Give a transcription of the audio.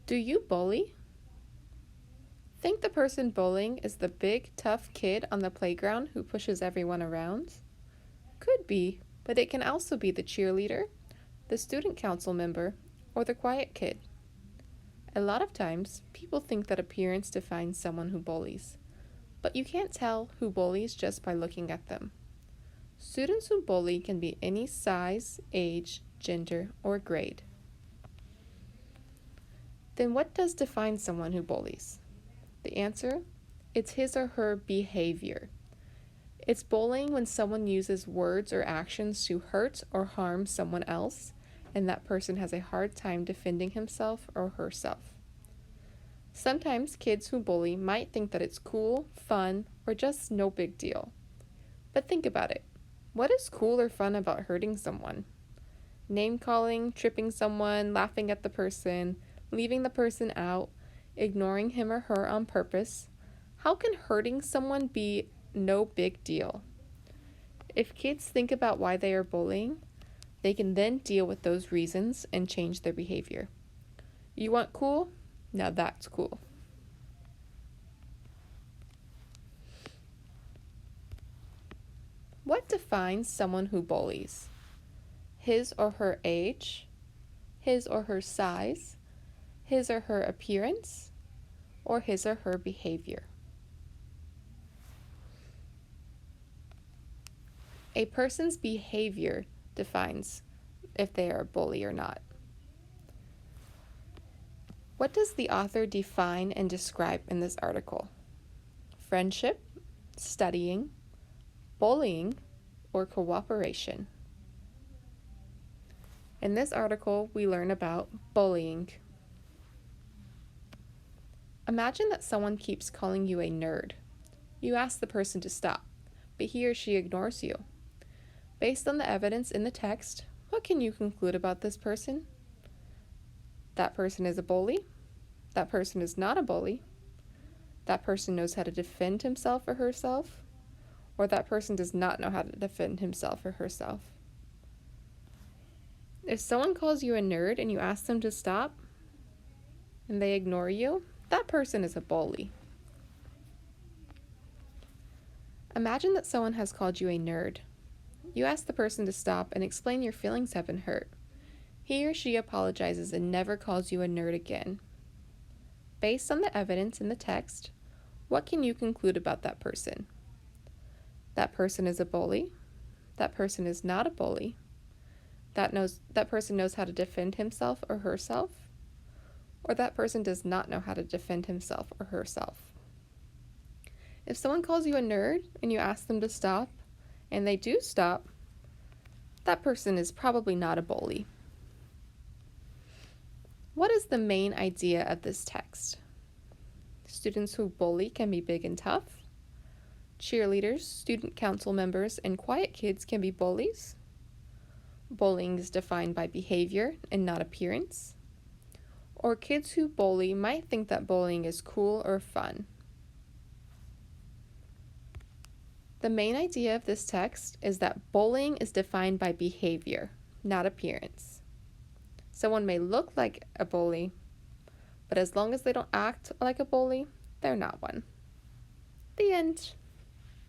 Do you bully? Think the person bullying is the big, tough kid on the playground who pushes everyone around? Could be, but it can also be the cheerleader, the student council member, or the quiet kid. A lot of times, people think that appearance defines someone who bullies, but you can't tell who bullies just by looking at them. Students who bully can be any size, age, gender, or grade. Then what does define someone who bullies? The answer? It's his or her behavior. It's bullying when someone uses words or actions to hurt or harm someone else, and that person has a hard time defending himself or herself. Sometimes kids who bully might think that it's cool, fun, or just no big deal. But think about it. What is cool or fun about hurting someone? Name calling, tripping someone, laughing at the person, leaving the person out, ignoring him or her on purpose. How can hurting someone be no big deal? If kids think about why they are bullying, they can then deal with those reasons and change their behavior. You want cool? Now that's cool. What defines someone who bullies? His or her age, his or her size, his or her appearance, or his or her behavior. A person's behavior defines if they are a bully or not. What does the author define and describe in this article? Friendship, studying, bullying, or cooperation? In this article, we learn about bullying. Imagine that someone keeps calling you a nerd. You ask the person to stop, but he or she ignores you. Based on the evidence in the text, what can you conclude about this person? That person is a bully. That person is not a bully. That person knows how to defend himself or herself. Or that person does not know how to defend himself or herself. If someone calls you a nerd and you ask them to stop, and they ignore you, that person is a bully. Imagine that someone has called you a nerd. You ask the person to stop and explain your feelings have been hurt. He or she apologizes and never calls you a nerd again. Based on the evidence in the text, what can you conclude about that person? That person is a bully. That person is not a bully. That person knows how to defend himself or herself. Or that person does not know how to defend himself or herself. If someone calls you a nerd and you ask them to stop, and they do stop, that person is probably not a bully. What is the main idea of this text? Students who bully can be big and tough. Cheerleaders, student council members, and quiet kids can be bullies. Bullying is defined by behavior and not appearance. Or kids who bully might think that bullying is cool or fun. The main idea of this text is that bullying is defined by behavior, not appearance. Someone may look like a bully, but as long as they don't act like a bully, they're not one. The end.